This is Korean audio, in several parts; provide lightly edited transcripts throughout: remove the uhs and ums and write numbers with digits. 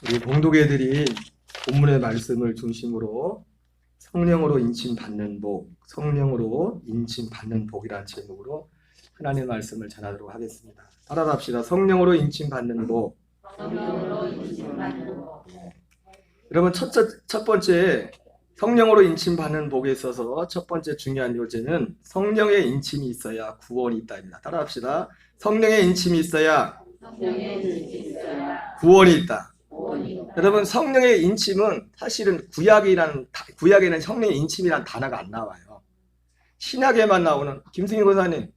우리 봉독애들이 본문의 말씀을 중심으로 성령으로 인침받는 복, 성령으로 인침받는 복이라는 제목으로 하나님의 말씀을 전하도록 하겠습니다. 따라합시다. 성령으로 인침받는 복. 성령으로 인침받는 복. 여러분 첫 번째 성령으로 인침받는 복에 있어서 첫 번째 중요한 요제는 성령의 인침이 있어야 구원이 있다입니다. 따라합시다. 성령의 인침이 있어야 성령의 인침이 있어야 구원이 있다. 구원이 있다. 여러분 성령의 인침은 사실은 구약에는 성령의 인침이라는 단어가 안 나와요. 신약에만 나오는 김승희 권사님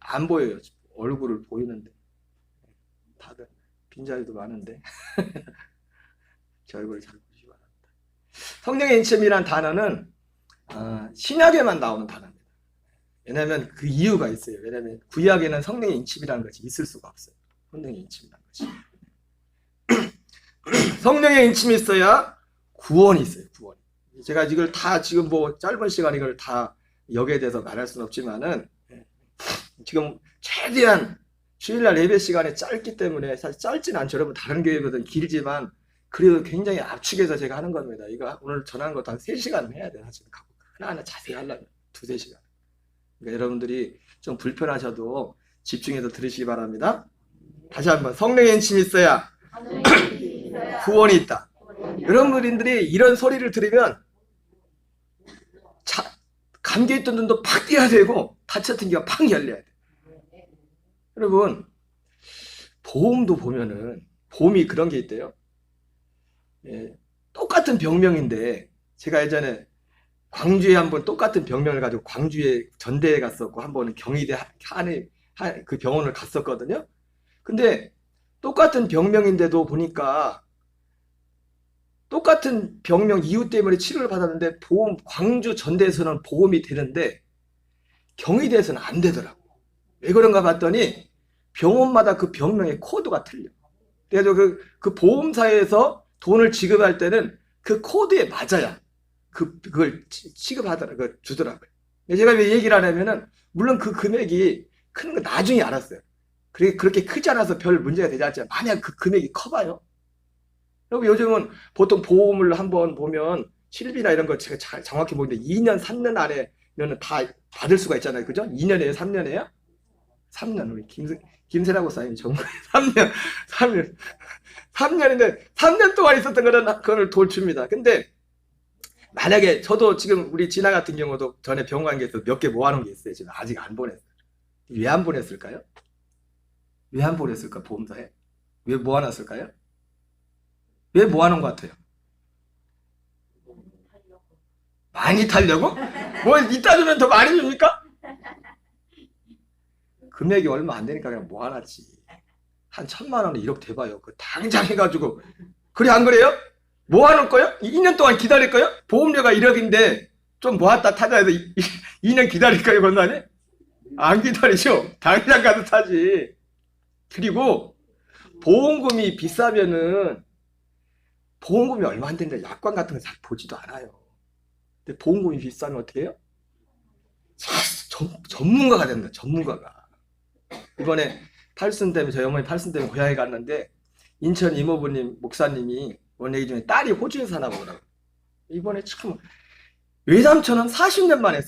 안 보여요. 얼굴을 보이는데 다들 빈자리도 많은데 제 얼굴을 잘 보시기 바랍니다. 성령의 인침이라는 단어는 신약에만 나오는 단어입니다. 왜냐하면 그 이유가 있어요. 왜냐하면 구약에는 성령의 인침이라는 것이 있을 수가 없어요. 성령의 인침이라는 것이. 성령의 인침이 있어야 구원이 있어요. 구원. 제가 이걸 다 지금 뭐 짧은 시간 이걸 다 여기에 대해서 말할 수는 없지만은 지금 최대한 주일날 예배 시간이 짧기 때문에 사실 짧진 않죠. 여러분 다른 교회보다는 길지만 그래도 굉장히 압축해서 제가 하는 겁니다. 이거 오늘 전하는 것도 한 3시간 해야 돼요. 사실 하나하나 자세히 하려면 2-3시간. 그러니까 여러분들이 좀 불편하셔도 집중해서 들으시기 바랍니다. 다시 한번 성령의 인침이 있어야 구원이 있다. 여러분들이 이런 소리를 들으면 감겨있던 눈도 팍 띄어야 되고 닫혔던 귀가 팍 열려야 돼. 여러분 보험도 보면은 보험이 그런 게 있대요. 똑같은 병명인데 제가 예전에 광주에 한번 똑같은 병명을 가지고 광주에 전대에 갔었고 한 번은 경희대 그 병원을 갔었거든요. 근데 똑같은 병명인데도 보니까 똑같은 병명 이유 때문에 치료를 받았는데 광주 전대에서는 보험이 되는데 경희대에서는 안 되더라고. 왜 그런가 봤더니 병원마다 그 병명의 코드가 틀려. 그래서 그 보험사에서 돈을 지급할 때는 그 코드에 맞아야 그걸 주더라고요. 제가 왜 얘기를 하냐면은 물론 그 금액이 큰 거 나중에 알았어요. 그렇게 크지 않아서 별 문제가 되지 않지만 만약 그 금액이 커봐요. 그리고 요즘은 보통 보험을 한번 보면 실비나 이런 거 제가 정확히 보는데 2년, 3년 안에는 다 받을 수가 있잖아요. 그죠? 2년이에요? 3년이에요? 3년. 우리 김세라고 사장님 정말 3년인데 3년 동안 있었던 그거를 돌줍니다. 근데 만약에 저도 지금 우리 진아 같은 경우도 전에 병원 간 게 있어서 몇 개 모아놓은 게 있어요. 지금 아직 안 보냈어요. 왜 안 보냈을까요? 왜 안 보냈을까? 보험사에 왜 모아놨을까요? 왜 모아놓은 것 같아요? 많이 타려고? 뭐 이따 주면 더 많이 줍니까? 금액이 얼마 안 되니까 그냥 모아놨지. 한 1,000만 원에 1억 돼봐요. 그 당장 해가지고. 그래 안 그래요? 모아놓을 거요? 2년 동안 기다릴 거요? 보험료가 1억인데 좀 모았다 타자 해서 2년 기다릴 거요, 건너니? 안 기다리죠. 당장 가서 타지. 그리고 보험금이 비싸면은 보험금이 얼마 안 되는데 약관 같은 거 잘 보지도 않아요. 근데 보험금이 비싸면 어떻게 해요? 전문가가 됩니다. 전문가가. 이번에 저희 어머니 팔순 때문에 고향에 갔는데 인천 이모부님 목사님이 원 얘기 중에 딸이 호주에 사나 보더라고요. 이번에 참 외삼촌은 40년 만에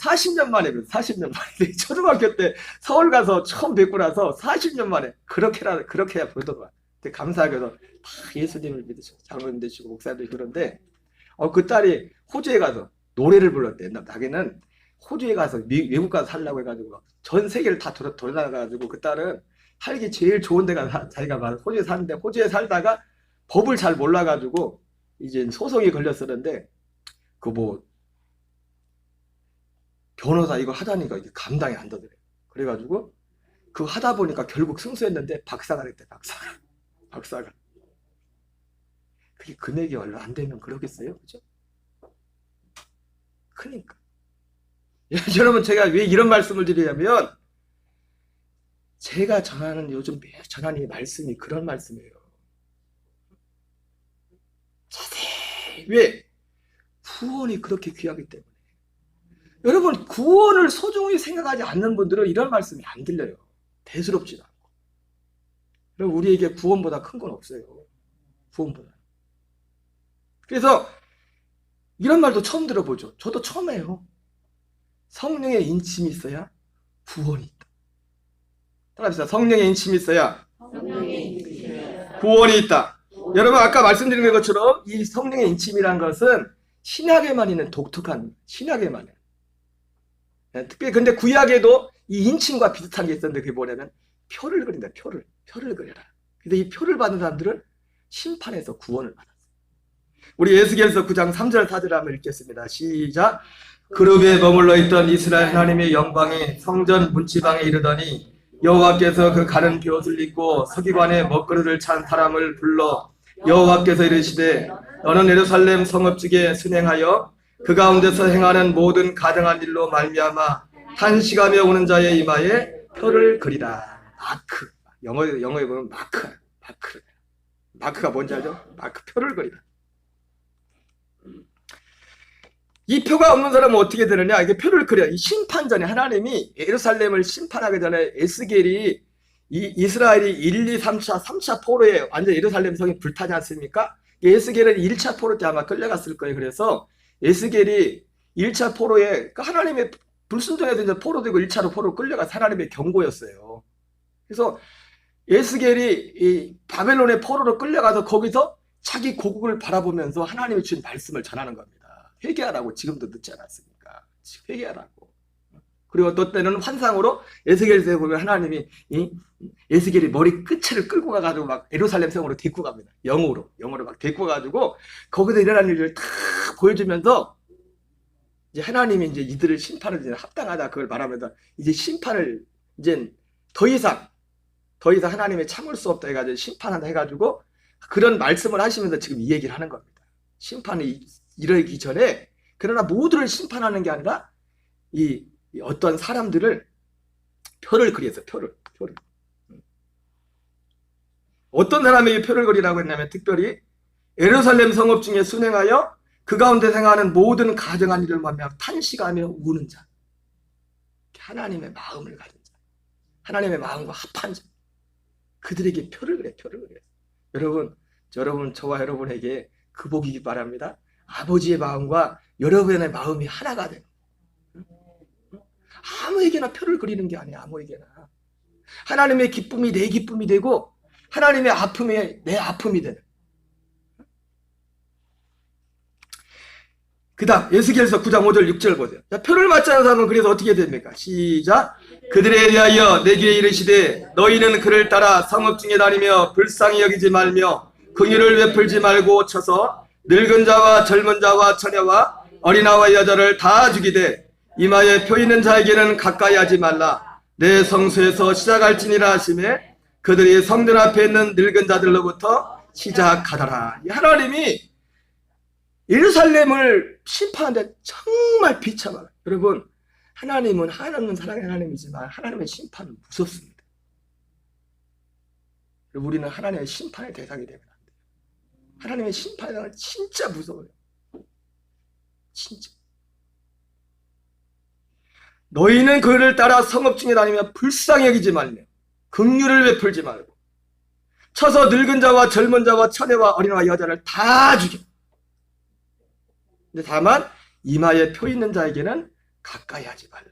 초등학교 때 서울 가서 처음 뵙고 나서 40년 만에 그렇게야 보더만. 근데 감사하게도 다 예수님을 믿으시고 장로님 믿으시고 목사님들 그런데 그 딸이 호주에 가서 노래를 불렀대. 자기는 호주에 가서 외국 가서 살려고 해가지고 전 세계를 다 돌아다녀가지고 그 딸은 살기 제일 좋은 데가 자기가 호주에 사는데 호주에 살다가 법을 잘 몰라가지고 이제 소송이 걸렸었는데 그 뭐 변호사 이거 하다니까 이게 감당이 안 되더래. 그래가지고 그거 하다 보니까 결국 승소했는데 박사가 됐대. 박사가. 그게 금액이 얼마 안 되면 그러겠어요, 그죠? 크니까. 여러분 제가 왜 이런 말씀을 드리냐면 제가 요즘 매일 전하는 이 말씀이 그런 말씀이에요. 자세히. 왜? 구원이 그렇게 귀하기 때문에. 여러분 구원을 소중히 생각하지 않는 분들은 이런 말씀이 안 들려요. 대수롭지도 않고. 여러분 우리에게 구원보다 큰 건 없어요. 구원보다. 그래서 이런 말도 처음 들어보죠. 저도 처음 해요. 성령의 인침이 있어야 구원이 있다. 따라합시다. 성령의 인침이 있어야 성령의 인침이여 구원이 있다. 여러분 아까 말씀드린 것처럼 이 성령의 인침이란 것은 신약에만 있는 독특한 신약에만 있는. 특별히 근데 구약에도 이 인침과 비슷한 게 있었는데 그게 뭐냐면 표를 그린다. 표를 그려라. 근데 이 표를 받은 사람들은 심판에서 구원을 받았어요. 우리 에스겔서 9장 3절 4절 한번 읽겠습니다. 시작. 그룹에 머물러 있던 이스라엘 하나님의 영광이 성전 문지방에 이르더니 여호와께서 그 가는 벼옷을 입고 서기관의 먹그릇을 찬 사람을 불러 여호와께서 이르시되 너는 예루살렘 성읍중에 순행하여 그 가운데서 행하는 모든 가증한 일로 말미암아 탄식하며 오는 자의 이마에 표를 그리라. 마크. 영어에 보면 마크가 뭔지 알죠? 마크 표를 그리라. 이 표가 없는 사람은 어떻게 되느냐? 이게 표를 그려. 이 심판 전에 하나님이 예루살렘을 심판하기 전에 에스겔이 이스라엘이 1, 2, 3차 포로에 완전 예루살렘 성이 불타지 않습니까? 에스겔은 1차 포로 때 아마 끌려갔을 거예요. 그래서 에스겔이 1차 포로에 하나님의 불순종해서 이제 포로 되고 1차로 포로 끌려가서 하나님의 경고였어요. 그래서 에스겔이 이 바벨론의 포로로 끌려가서 거기서 자기 고국을 바라보면서 하나님이 주신 말씀을 전하는 겁니다. 회개하라고. 지금도 늦지 않았습니까? 회개하라고. 그리고 또 때는 환상으로 에스겔서에 보면 하나님이 에스겔이 머리 끝을 끌고 가가지고 막 예루살렘 성으로 데리고 갑니다. 영으로 막 데리고 가가지고 거기서 일어난 일을 다 보여주면서 이제 하나님이 이제 이들을 심판을 이제 합당하다 그걸 말하면서 이제 심판을 이제 더 이상 하나님의 참을 수 없다 해가지고 심판한다 해가지고 그런 말씀을 하시면서 지금 이 얘기를 하는 겁니다. 심판이 이르기 전에 그러나 모두를 심판하는 게 아니라 이 어떤 사람들을 표를 그려서 표를 어떤 사람에게 표를 그리라고 했냐면 특별히 예루살렘 성읍 중에 순행하여 그 가운데 생하는 모든 가증한 일을 말미암아 탄식하며 우는 자, 하나님의 마음을 가진 자, 하나님의 마음과 합한 자, 그들에게 표를 그려. 여러분 저와 여러분에게 그 복이기 바랍니다. 아버지의 마음과 여러분의 마음이 하나가 되는. 아무에게나 표를 그리는 게 아니야. 아무에게나. 하나님의 기쁨이 내 기쁨이 되고 하나님의 아픔이 내 아픔이 되는. 그 다음 에스겔서 9장 5절 6절 보세요. 자, 표를 맞지 않은 사람은 그래서 어떻게 됩니까? 시작. 그들에 대하여 내게 이르시되 너희는 그를 따라 성읍 중에 다니며 불쌍히 여기지 말며 긍휼을 베풀지 말고 쳐서 늙은 자와 젊은 자와 처녀와 어린아와 여자를 다 죽이되 이마에 표 있는 자에게는 가까이 하지 말라. 내 성소에서 시작할지니라 하시매 그들이 성전 앞에 있는 늙은 자들로부터 시작하더라. 이 하나님이 예루살렘을 심판하는데 정말 비참하다. 여러분 하나님은 하나님은 사랑의 하나님이지만 하나님의 심판은 무섭습니다. 우리는 하나님의 심판의 대상이 되면 안 돼요. 하나님의 심판은 진짜 무서워요. 진짜. 너희는 그를 따라 성읍 중에 다니며 불쌍히 여기지 말며 긍휼을 베풀지 말고 쳐서 늙은 자와 젊은 자와 처녀와 어린아와 여자를 다 죽여. 근데 다만 이마에 표 있는 자에게는 가까이 하지 말라.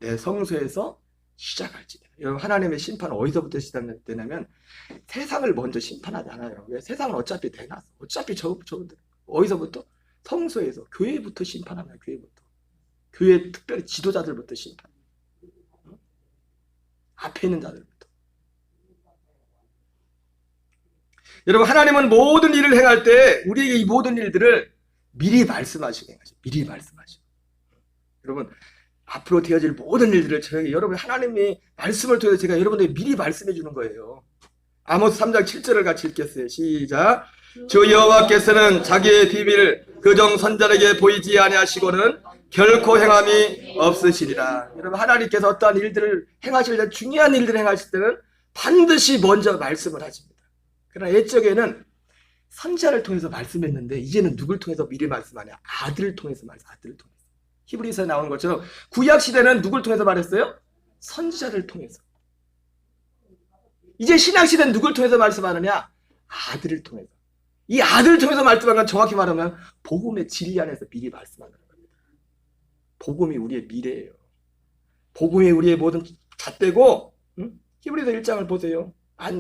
내 성소에서 시작할지니라. 여러분 하나님의 심판은 어디서부터 시작되냐면 세상을 먼저 심판하지 않아요. 왜? 세상은 어차피 대놨어. 어차피 저분들 어디서부터? 성소에서 교회부터 심판하면 교회부터. 교회 특별히 지도자들부터 심판. 앞에 있는 자들부터. 여러분 하나님은 모든 일을 행할 때 우리에게 이 모든 일들을 미리 말씀하시고 행하시고 미리 말씀하시고. 여러분 앞으로 되어질 모든 일들을 저에게 여러분 하나님이 말씀을 통해서 제가 여러분들에게 미리 말씀해 주는 거예요. 아모스 3장 7절을 같이 읽겠어요. 시작. 주 여호와께서는 자기의 비밀을 그종 선자에게 보이지 아니하시고는 결코 행함이 없으시리라. 여러분 하나님께서 어떠한 일들을 행하실 때 중요한 일들을 행하실 때는 반드시 먼저 말씀을 하십니다. 그러나 옛적에는 선지자를 통해서 말씀했는데 이제는 누굴 통해서 미리 말씀하냐? 아들을 통해서 아들을 통해서. 히브리서에 나오는 것처럼 구약 시대는 누굴 통해서 말했어요? 선지자를 통해서. 이제 신약 시대는 누굴 통해서 말씀하느냐? 아들을 통해서. 이 아들을 통해서 말씀한 건 정확히 말하면 복음의 진리 안에서 미리 말씀하는 겁니다. 복음이 우리의 미래예요. 복음이 우리의 모든 잣대고, 응? 히브리서 1장을 보세요.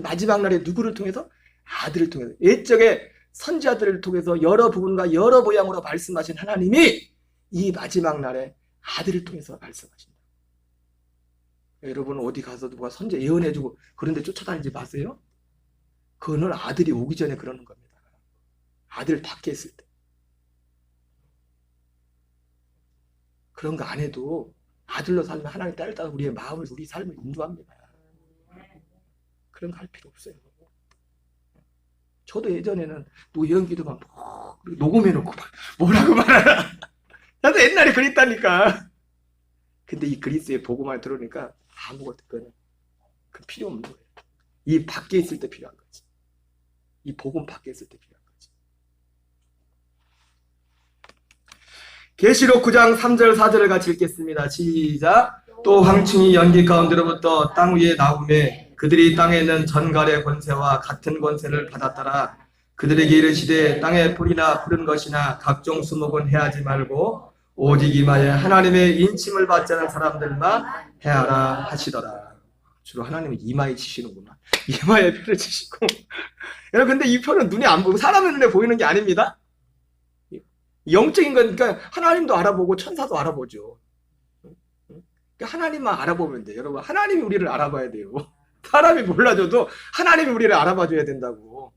마지막 날에 누구를 통해서? 아들을 통해서. 옛적에 선지자들을 통해서 여러 부분과 여러 모양으로 말씀하신 하나님이 이 마지막 날에 아들을 통해서 말씀하신다. 여러분 어디 가서 누가 선제 예언해주고 그런데 쫓아다니지 마세요. 그거는 아들이 오기 전에 그러는 겁니다. 아들 밖에 있을 때. 그런 거 안 해도 아들로 살면 하나님 딸 따라 우리의 마음을 우리 삶을 인도합니다. 그런 거 할 필요 없어요. 저도 예전에는 예언기도만 녹음해놓고 뭐라고 말하나. 나도 옛날에 그랬다니까. 근데 이 그리스의 복음을 들으니까 아무것도 그 필요 없는 거예요. 이 밖에 있을 때 필요한 거지. 이 복음 밖에 있을 때 필요한 거지. 계시록 9장 3절 4절을 같이 읽겠습니다. 시작. 또 황충이 연기 가운데로부터 땅 위에 나오매 그들이 땅에 있는 전갈의 권세와 같은 권세를 받았더라. 그들에게 이르시되 땅의 풀이나 푸른 것이나 각종 수목은 해하지 말고 오직 이마에 하나님의 인침을 받지 않은 사람들만 해하라 하시더라. 주로 하나님은 이마에 치시는구나. 이마에 표를 치시고. 여러분 근데 이 표는 눈에 안 보고 사람의 눈에 보이는 게 아닙니다. 영적인 거니까 하나님도 알아보고 천사도 알아보죠. 하나님만 알아보면 돼요. 여러분 하나님이 우리를 알아봐야 돼요. 사람이 몰라줘도 하나님이 우리를 알아봐 줘야 된다고.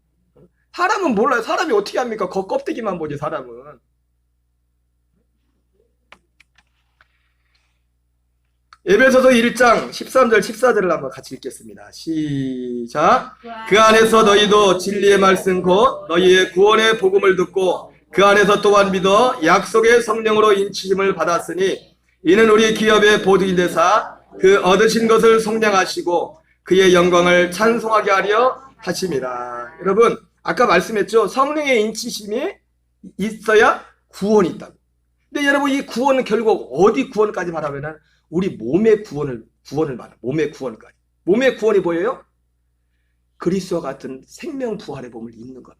사람은 몰라요. 사람이 어떻게 합니까? 겉껍데기만 보지 사람은. 에베소서 1장 13절 14절을 한번 같이 읽겠습니다. 시작. 그 안에서 너희도 진리의 말씀 곧 너희의 구원의 복음을 듣고 그 안에서 또한 믿어 약속의 성령으로 인치심을 받았으니 이는 우리 기업의 보증이 되사 그 얻으신 것을 속량하시고 그의 영광을 찬송하게 하려 하심이라. 여러분 아까 말씀했죠. 성령의 인치심이 있어야 구원이 있다고. 근데 여러분 이 구원은 결국 어디 구원까지 말하면은 우리 몸의 구원을 말해. 몸의 구원까지. 몸의 구원이 뭐예요? 그리스도와 같은 생명 부활의 몸을 입는 겁니다.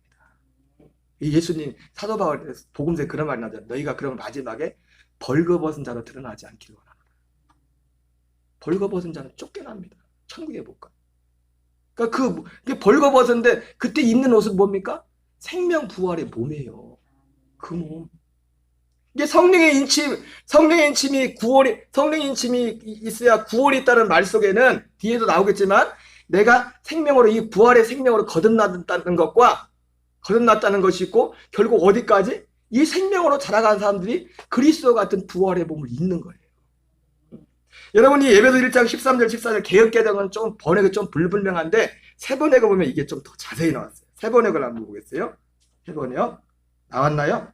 예수님 사도 바울 복음서에 그런 말이 나죠. 너희가 그럼 마지막에 벌거벗은 자로 드러나지 않기를 원하노라. 벌거벗은 자는 쫓겨납니다. 천국에 못 가. 그러니까 그 벌거벗은데 그때 입는 옷은 뭡니까? 생명 부활의 몸이에요. 그 몸. 이게 성령의 인침이 성령의 인침이 있어야 구원이 있다는 말 속에는 뒤에도 나오겠지만 내가 생명으로 이 부활의 생명으로 거듭났다는 것이 있고 결국 어디까지? 이 생명으로 자라간 사람들이 그리스도 같은 부활의 몸을 입는 거예요. 여러분이 예배서 1장 13절 14절 개역개정은 좀 번역이 좀 불분명한데 세번역을 보면 이게 좀 더 자세히 나왔어요. 세번역을 한번 보겠어요. 세번역 나왔나요?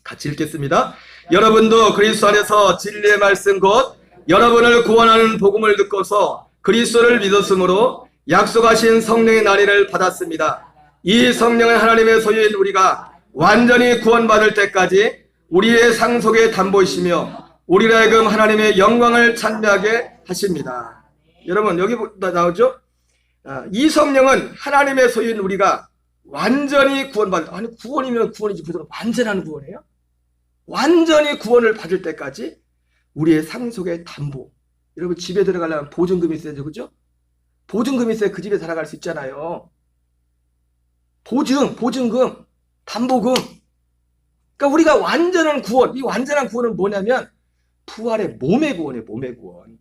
같이 읽겠습니다. 여러분도 그리스도 안에서 진리의 말씀 곧 여러분을 구원하는 복음을 듣고서 그리스도를 믿었으므로 약속하신 성령의 나리를 받았습니다. 이 성령은 하나님의 소유인 우리가 완전히 구원받을 때까지 우리의 상속의 담보이시며 우리로 하여금 하나님의 영광을 찬미하게 하십니다. 여러분 여기 나오죠? 이 성령은 하나님의 소유인 우리가 완전히 아니 구원이면 구원이지 그들은 완전한 구원이에요? 완전히 구원을 받을 때까지 우리의 상속의 담보. 여러분 집에 들어가려면 보증금이 있어야죠. 그죠? 보증금이 있어야 그 집에 살아갈 수 있잖아요. 보증금, 담보금. 그러니까 우리가 완전한 구원, 이 완전한 구원은 뭐냐면 부활의 몸의 구원이에요. 몸의 구원.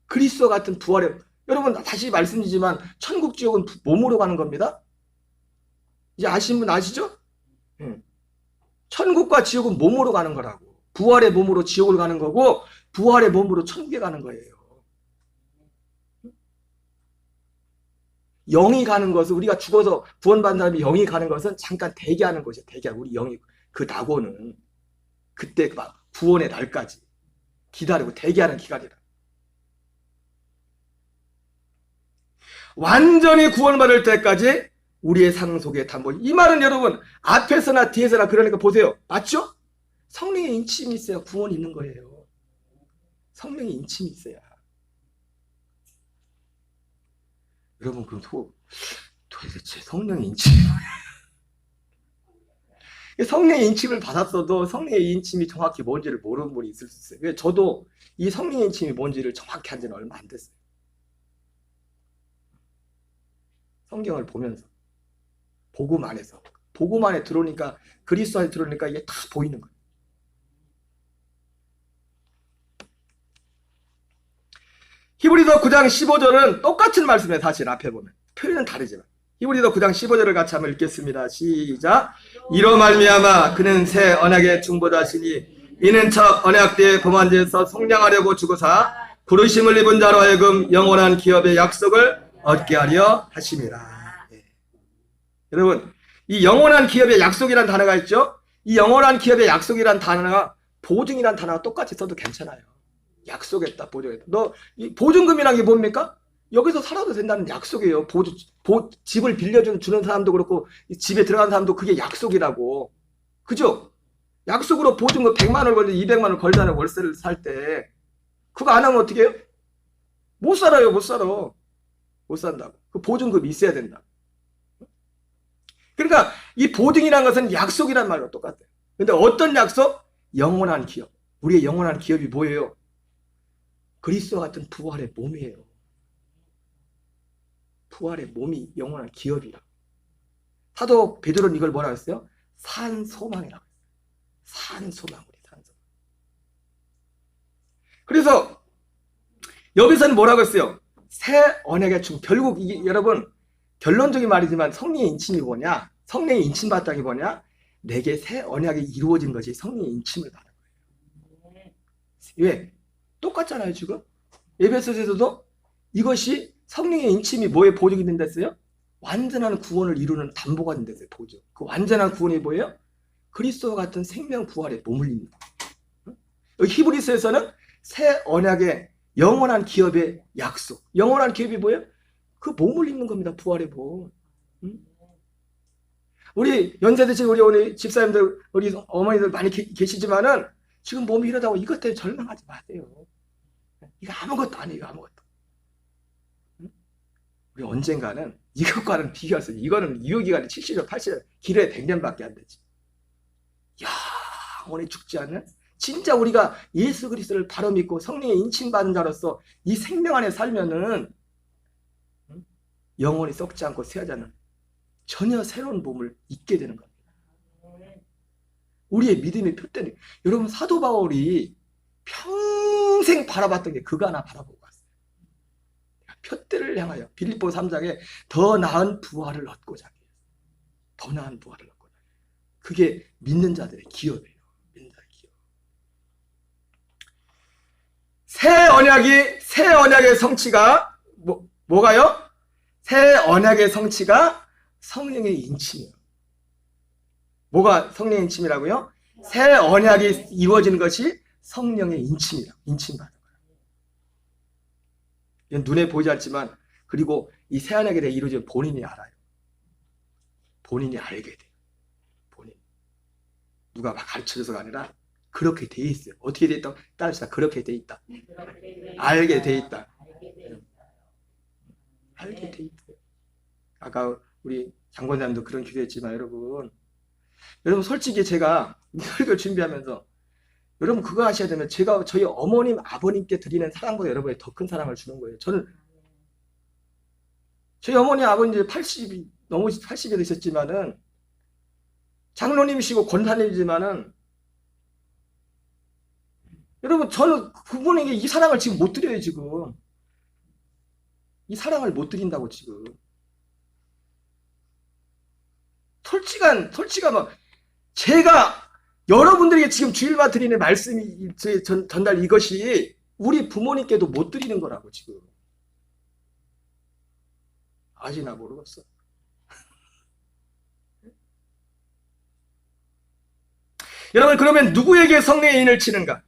그리스도 같은 부활의 여러분 다시 말씀드리지만 천국 지옥은 몸으로 가는 겁니다. 이제 아시는 분 아시죠? 천국과 지옥은 몸으로 가는 거라고. 부활의 몸으로 지옥을 가는 거고 부활의 몸으로 천국에 가는 거예요. 영이 가는 것은 우리가 죽어서 구원받는 사람이 영이 가는 것은 잠깐 대기하는 것이에요. 우리 영이 그 낙원은 그때 막 구원의 날까지 기다리고 대기하는 기간이라. 완전히 구원받을 때까지 우리의 상속의 담보. 이 말은 여러분 앞에서나 뒤에서나 그러니까 보세요. 맞죠? 성령의 인침이 있어야 구원이 있는 거예요. 성령의 인침이 있어야. 여러분 그럼 도대체 도대체 성령의 인침이 뭐야? 성령의 인침을 받았어도 성령의 인침이 정확히 뭔지를 모르는 분이 있을 수 있어요. 왜 저도 이 성령의 인침이 뭔지를 정확히 한 지는 얼마 안 됐어요. 성경을 보면서 복음 안에서 복음 안에 들어오니까 그리스도 안에 들어오니까 이게 다 보이는 거예요. 히브리서 9장 15절은 똑같은 말씀이에요. 사실 앞에 보면 표현은 다르지만 히브리서 9장 15절을 같이 한번 읽겠습니다. 시작. 이로 말미암아 그는 새 언약의 중보자시니 이는 첫 언약 때의 범한 죄에서 속량하려고 주고사 부르심을 입은 자로 하여금 영원한 기업의 약속을 얻게 하려 하심이라. 예. 여러분 이 영원한 기업의 약속이란 단어가 있죠. 이 영원한 기업의 약속이란 단어가 보증이란 단어가 똑같이 써도 괜찮아요. 약속했다, 보증했다. 너 이 보증금이란 게 뭡니까? 여기서 살아도 된다는 약속이에요. 집을 주는 사람도 그렇고 집에 들어간 사람도 그게 약속이라고. 그죠? 약속으로 보증금 100만 원을 걸리 200만 원을 걸잖아요. 월세를 살 때. 그거 안 하면 어떻게 해요? 못 살아요. 못 살아. 못 산다고. 그 보증금이 있어야 된다. 그러니까 이 보증이라는 것은 약속이란 말로 똑같아요. 근데 어떤 약속? 영원한 기업. 우리의 영원한 기업이 뭐예요? 그리스도와 같은 부활의 몸이에요. 부활의 몸이 영원한 기업이라. 사도 베드로는 이걸 뭐라고 했어요? 산 소망이라고 했어요. 산 소망, 우리 산 소망. 그래서 여기서는 뭐라고 했어요? 새 언약의 중. 결국 이게 여러분 결론적인 말이지만 성령의 인침이 뭐냐? 성령의 인침 받다는 게 뭐냐? 내게 새 언약이 이루어진 것이 성령의 인침을 받은 거예요. 왜? 똑같잖아요 지금. 에베소서에서도 이것이 성령의 인침이 뭐에 보증이 된다 했어요? 완전한 구원을 이루는 담보가 된다 했어요. 보증. 그 완전한 구원이 뭐예요? 그리스도와 같은 생명 부활의 몸을 입는 거예요. 히브리서에서는 새 언약의 영원한 기업의 약속. 영원한 기업이 뭐예요? 그 몸을 입는 겁니다. 부활의 몸. 우리 연세 드신 우리 집사님들, 우리 어머니들 많이 계시지만은 지금 몸이 이러다고 이것 때문에 절망하지 마세요. 이거 아무것도 아니에요. 아무것도. 우리 언젠가는 이것과는 비교할 수 없어요. 이거는 유효기간이 70년, 80년, 길어야 100년밖에 안 되지. 영원히 죽지 않는 진짜 우리가 예수 그리스도를 바로 믿고 성령의 인침받은 자로서 이 생명 안에 살면은 영원히 썩지 않고 쇠하지 않는 전혀 새로운 몸을 입게 되는 겁니다. 우리의 믿음의 표대는 여러분 사도 바울이 평생 바라봤던 게 그거 하나 바라보고 왔어요. 표대를 향하여 빌립보서 3장에 더 나은 부활을 얻고자 해요. 더 나은 부활을 얻고자 해요. 그게 믿는 자들의 기업이에요. 믿는 자의 기업. 새 언약의 성취가 뭐가요? 새 언약의 성취가 성령의 인침이에요. 뭐가 성령의 인침이라고요? 새 언약이 이루어지는 것이 성령의 인침이라. 인침받는 거예요. 이건 눈에 보이지 않지만 그리고 이 새 언약에 대해 이루어지는 본인이 알아요. 본인이 알게 돼요. 본인. 누가 막 가르쳐줘서가 아니라 그렇게 돼 있어요. 어떻게 돼 있다? 따르시다. 그렇게 돼 있다. 알게 돼 있다. 알게 돼 있어요. 아까 우리 장관님도 그런 기도했지만 여러분 솔직히 제가 설교를 준비하면서 여러분 그거 하셔야 되면 제가 저희 어머님 아버님께 드리는 사랑보다 여러분이 더 큰 사랑을 주는 거예요. 저는 저희 어머니 아버님 이제 80이 너무 80이 되셨지만은 장로님이시고 권사님이지만은 여러분 저는 그분에게 이 사랑을 지금 못 드려요. 지금 이 사랑을 못 드린다고 지금. 솔직한 막 제가 여러분들에게 지금 주일마다 드리는 말씀이 전달 이것이 우리 부모님께도 못 드리는 거라고 지금. 아시나 모르겠어. 여러분 그러면 누구에게 성령의 인을 치는가?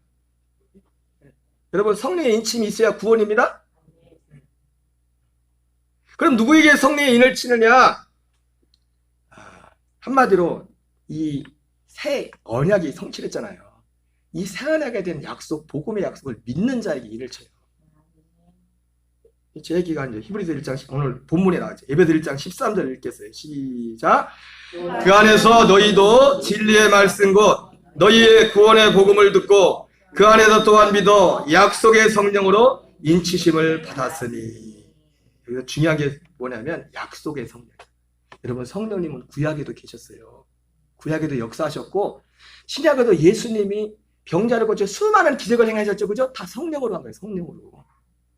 여러분 성령의 인침이 있어야 구원입니다. 그럼 누구에게 성령의 인을 치느냐? 한마디로 이 새 언약이 성취됐잖아요. 이 새 언약에 대한 약속, 복음의 약속을 믿는 자에게 인을 쳐요. 제 얘기가 이제 히브리서 1장 오늘 본문에 나왔죠. 에베소 1장 13절 읽겠어요. 시작. 그 안에서 너희도 진리의 말씀 곧 너희의 구원의 복음을 듣고 그 안에서 또한 믿어 약속의 성령으로 인치심을 받았으니. 여기서 중요한 게 뭐냐면 약속의 성령. 여러분 성령님은 구약에도 계셨어요. 구약에도 역사하셨고 신약에도 예수님이 병자를 고쳐 수많은 기적을 행하셨죠. 그죠? 다 성령으로 한 거예요. 성령으로.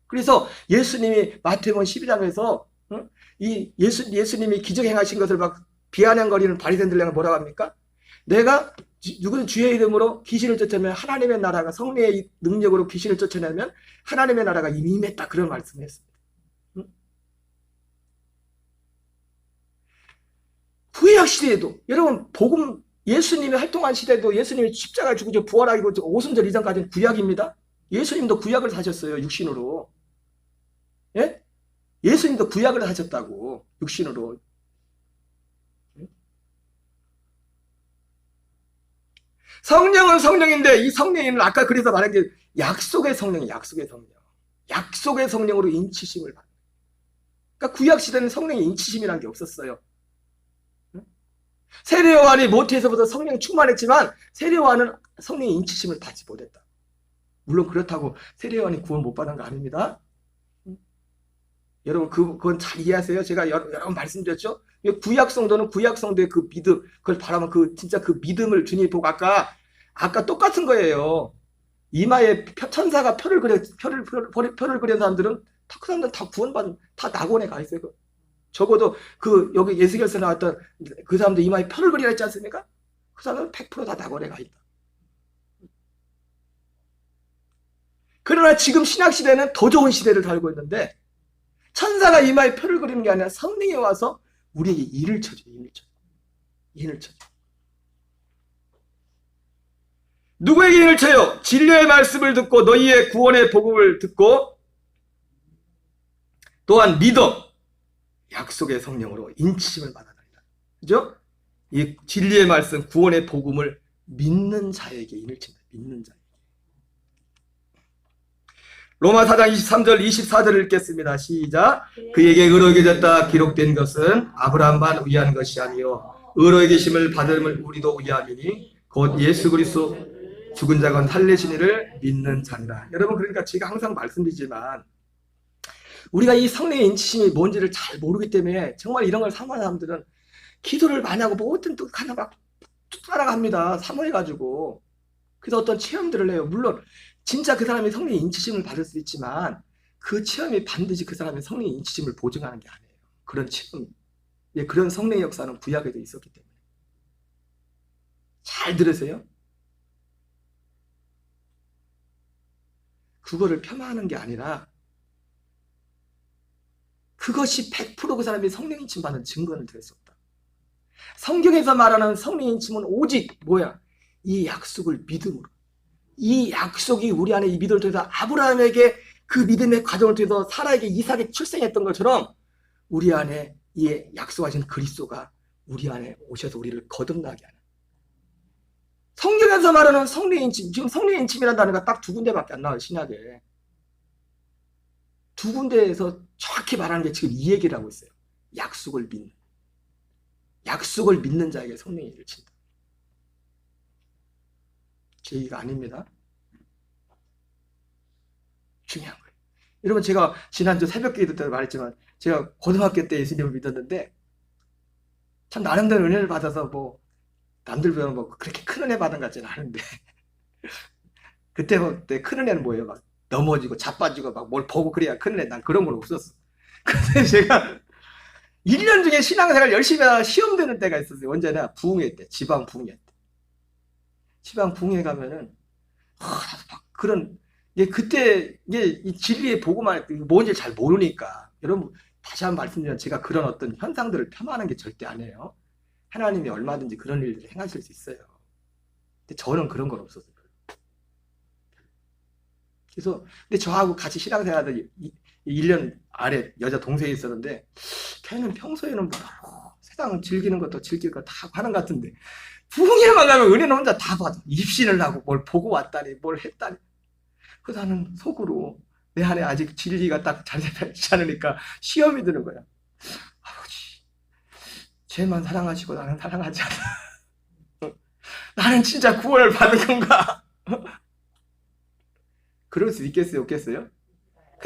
그래서 예수님이 마태복음 12장에서 이 예수님이 기적 행하신 것을 막 비아냥거리는 바리새인들에게 뭐라고 합니까? 내가 누구는 주의 이름으로 귀신을 쫓아내면 하나님의 나라가 성령의 능력으로 귀신을 쫓아내면 하나님의 나라가 이미 임했다. 그런 말씀을 했습니다. 구약 시대에도 여러분 복음 예수님이 활동한 시대도 예수님이 십자가에 죽으셔 부활하고 오순절 이전까지는 구약입니다. 예수님도 구약을 사셨어요. 육신으로. 예? 예수님도 구약을 하셨다고 육신으로. 성령은 성령인데 이 성령은 아까 그래서 말한 게 약속의 성령이에요. 약속의 성령. 약속의 성령으로 인치심을 받는. 그러니까 구약 시대는 성령의 인치심이라는 게 없었어요. 세례 요한이 모태에서부터 성령 충만했지만 세례 요한은 성령의 인치심을 받지 못했다. 물론 그렇다고 세례 요한이 구원 못 받은 거 아닙니다. 여러분 그건 잘 이해하세요. 제가 여러 번 말씀드렸죠. 구약 성도는 구약 성도의 그 믿음, 그걸 바라면 진짜 그 믿음을 주님이 보고 아까 똑같은 거예요. 이마에 천사가 표를 그린 사람들은 그 사람들은 다 구원받은 다 낙원에 가 있어요. 적어도 여기 예수결서 나왔던 그 사람들 이마에 표를 그리라 했지 않습니까? 그 사람은 100% 다 낙원에 가 있다. 그러나 지금 신약 시대는 더 좋은 시대를 살고 있는데 천사가 이마에 표를 그리는 게 아니라 성령이 와서 우리에게 인을 쳐줘요. 인을 쳐줘. 누구에게 인을 쳐요? 진리의 말씀을 듣고 너희의 구원의 복음을 듣고 또한 믿어 약속의 성령으로 인치심을 받아다니다. 그죠? 이 진리의 말씀 구원의 복음을 믿는 자에게 인을 친다. 믿는 자에게. 로마 4장 23절 24절을 읽겠습니다. 시작. 그에게 의로에게 졌다 기록된 것은 아브라함만 위한 것이 아니요 의로의 계심을 받음을 우리도 위함이니 곧 예수 그리스도 죽은 자건 살리시니를 믿는 자니라. 여러분 그러니까 제가 항상 말씀드리지만 우리가 이 성령의 인치심이 뭔지를 잘 모르기 때문에 정말 이런 걸 사모하는 사람들은 기도를 많이 하고 뭐든 또 하나 막 따라갑니다. 사모해가지고. 그래서 어떤 체험들을 해요. 물론 진짜 그 사람이 성령의 인치심을 받을 수 있지만 그 체험이 반드시 그 사람의 성령의 인치심을 보증하는 게 아니에요. 그런 체험, 그런 성령의 역사는 구약에도 있었기 때문에. 잘 들으세요. 그거를 폄하하는 게 아니라 그것이 100% 그 사람이 성령 인침 받는 증거는 될 수 없다. 성경에서 말하는 성령 인침은 오직 뭐야? 이 약속을 믿음으로. 이 약속이 우리 안에 이 믿음을 통해서 아브라함에게 그 믿음의 과정을 통해서 사라에게 이삭이 출생했던 것처럼 우리 안에 이 약속하신 그리스도가 우리 안에 오셔서 우리를 거듭나게 하는. 성경에서 말하는 성령 인침, 지금 성령 인침이라는 단어가 딱 두 군데밖에 안 나와요. 신약에. 두 군데에서 정확히 말하는 게 지금 이 얘기를 하고 있어요. 약속을 믿는. 약속을 믿는 자에게 성령이 일을 친다. 제 얘기가 아닙니다. 중요한 거예요. 여러분 제가 지난주 새벽기도 때 말했지만 제가 고등학교 때 예수님을 믿었는데 참 나름대로 은혜를 받아서 뭐 남들 보면 뭐 그렇게 큰 은혜 받은 것 같지는 않은데 그때 큰 은혜는 뭐예요? 막 넘어지고 자빠지고 막 뭘 보고 그래야 큰 은혜. 난 그런 건 없었어. 근데 제가 1년 중에 신앙생활 열심히 하다가 시험 되는 때가 있었어요. 언제나 부흥회 때, 지방 부흥회 때. 지방 부흥회 가면은 그런 그때 이 진리의 복음만 뭔지 잘 모르니까 여러분 다시 한번 말씀드리면 제가 그런 어떤 현상들을 폄하하는 게 절대 아니에요. 하나님이 얼마든지 그런 일들을 행하실 수 있어요. 근데 저는 그런 건 없었어요. 그래서 근데 저하고 같이 신앙생활을 1년 아래 여자 동생이 있었는데 걔는 평소에는 뭐 세상을 즐기는 것도 즐길 거 다 하는 것 같은데 부흥회만 가면 은혜는 혼자 다 받아. 입신을 하고 뭘 보고 왔다니 뭘 했다니. 그래서 나는 속으로 내 안에 아직 진리가 딱 잘 잡히지 않으니까 시험이 드는 거야. 아버지, 쟤만 사랑하시고 나는 사랑하지 않아. 나는 진짜 구원을 받은 건가? 그럴 수 있겠어요, 없겠어요?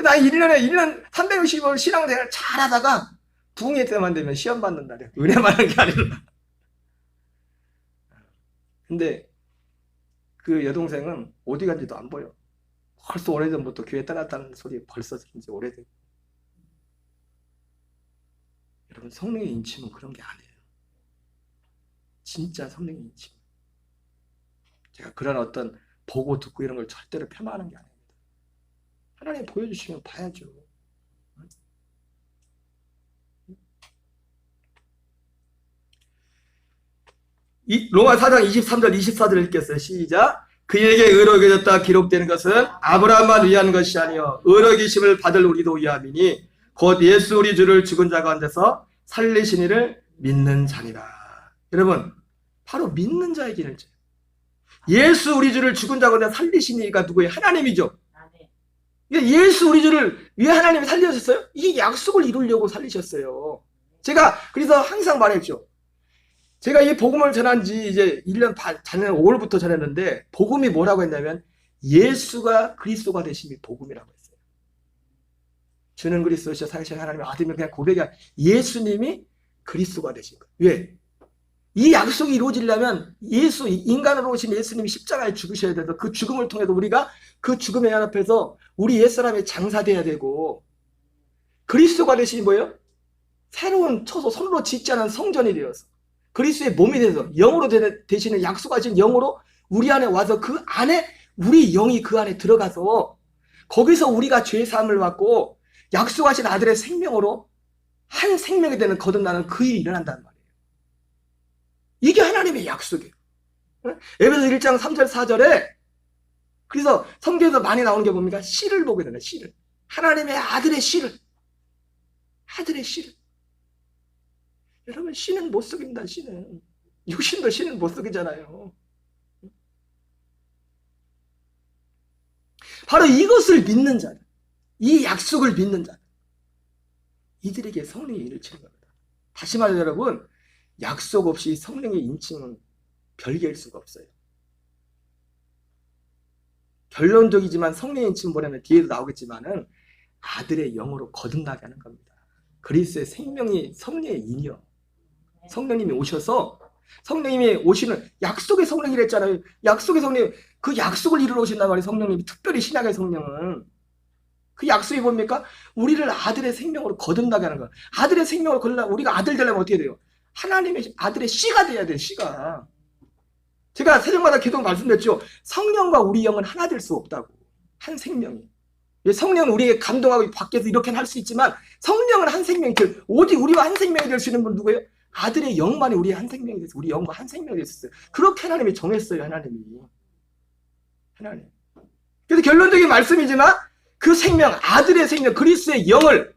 나 1년 365일 신앙생활 잘 하다가 부흥회 때만 되면 시험 받는다. 은혜 받는 게 아니라. 근데 그 여동생은 어디 간지도 안 보여. 벌써 오래전부터 교회 떠났다는 소리 벌써 들은 지 오래됐고. 여러분, 성령의 인침은 그런 게 아니에요. 진짜 성령의 인침. 제가 그런 어떤 보고 듣고 이런 걸 절대로 폄하하는 게 아닙니다. 하나님 보여주시면 봐야죠. 로마 4장 23절 24절 읽겠어요. 시작. 그에게 의롭게 졌다 기록되는 것은 아브라함만 위한 것이 아니요 의롭기심을 받을 우리도 위함이니 곧 예수 우리 주를 죽은 자 가운데서 살리신 이를 믿는 자니라. 여러분, 바로 믿는 자의 길을 예수 우리 주를 죽은 자 가운데 살리신 이가 누구예요? 하나님이죠. 예수 우리 주를 왜 하나님이 살리셨어요? 이 약속을 이루려고 살리셨어요. 제가 그래서 항상 말했죠. 제가 이 복음을 전한 지 이제 1년 반, 작년 5월부터 전했는데 복음이 뭐라고 했냐면 예수가 그리스도가 되심이 복음이라고 했어요. 주는 그리스도시여 살아계신 하나님의 아들이면 그냥 고백이 아니라 예수님이 그리스도가 되신 거예요. 왜? 이 약속이 이루어지려면 예수, 인간으로 오신 예수님이 십자가에 죽으셔야 돼서 그 죽음을 통해서 우리가 그 죽음의 연합해서 우리 옛사람이 장사돼야 되고 그리스도가 되시니 뭐예요? 새로운 처소 손으로 짓지 않은 성전이 되어서 그리스도의 몸이 돼서 영으로 되시는 약속하신 영으로 우리 안에 와서 그 안에 우리 영이 그 안에 들어가서 거기서 우리가 죄 사함을 받고 약속하신 아들의 생명으로 한 생명이 되는 거듭나는 그 일이 일어난다는 말이에요. 이게 하나님의 약속이에요. 에베소 1장 3절 4절에 그래서 성경에서 많이 나오는 게 뭡니까? 씨를 보게 되네. 씨를. 하나님의 아들의 씨를. 아들의 씨를. 여러분, 씨는 못 속입니다. 씨는. 육신도 씨는 못 속이잖아요. 바로 이것을 믿는 자, 이 약속을 믿는 자, 이들에게 성령의 일을 치는 겁니다. 다시 말해 여러분, 약속 없이 성령의 인침은 별개일 수가 없어요. 결론적이지만 성령의 인침 보려면 뒤에도 나오겠지만은 아들의 영으로 거듭나게 하는 겁니다. 그리스도의 생명이 성령의 인이요. 성령님이 오셔서 성령님이 오시는 약속의 성령이라 했잖아요. 약속의 성령, 그 약속을 이루러 오신단 말이에요. 성령님이 특별히 신약의 성령은 그 약속이 뭡니까? 우리를 아들의 생명으로 거듭나게 하는 거예요. 아들의 생명으로 거듭나게 우리가 아들 되려면 어떻게 돼요? 하나님의 아들의 씨가 돼야 돼요. 씨가. 제가 새벽마다 계속 말씀드렸죠. 성령과 우리 영은 하나 될 수 없다고. 한 생명이. 성령은 우리에게 감동하고 밖에서 이렇게는 할 수 있지만 성령은 한 생명이 될, 오직 우리와 한 생명이 될 수 있는 분 누구예요? 아들의 영만이 우리의 한 생명이 됐어요. 우리 영과 한 생명이 됐었어요. 그렇게 하나님이 정했어요. 하나님이. 하나님. 그래서 결론적인 말씀이지만 그 생명, 아들의 생명, 그리스도의 영을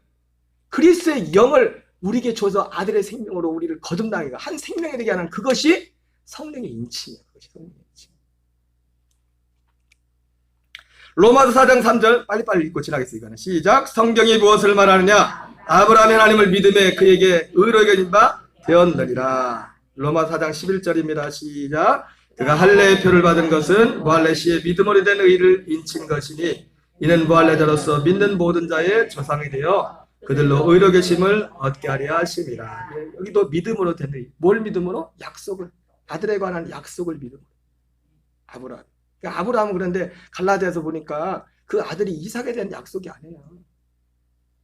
우리에게 줘서 아들의 생명으로 우리를 거듭나게 한 생명이 되게 하는 그것이 성령의 인침이에요. 그것이 성령의 인침. 로마서 4장 3절 빨리빨리 읽고 지나겠습니다. 시작. 성경이 무엇을 말하느냐? 아브라함의 하나님을 믿음에 그에게 의롭게 여긴 바 되었느니라. 로마 4장 11절입니다. 시작. 그가 할례의 표를 받은 것은 무할례 시에 믿음으로 된 의를 인친 것이니 이는 무할례자로서 믿는 모든 자의 조상이 되어 그들로 의롭게 심을 얻게 하려 하심이라. 여기도 믿음으로 된 의. 뭘 믿음으로? 약속을. 아들에 관한 약속을 믿음으로. 아브라함. 그러니까 아브라함은 그런데 갈라디아서 보니까 그 아들이 이삭에 대한 약속이 아니에요.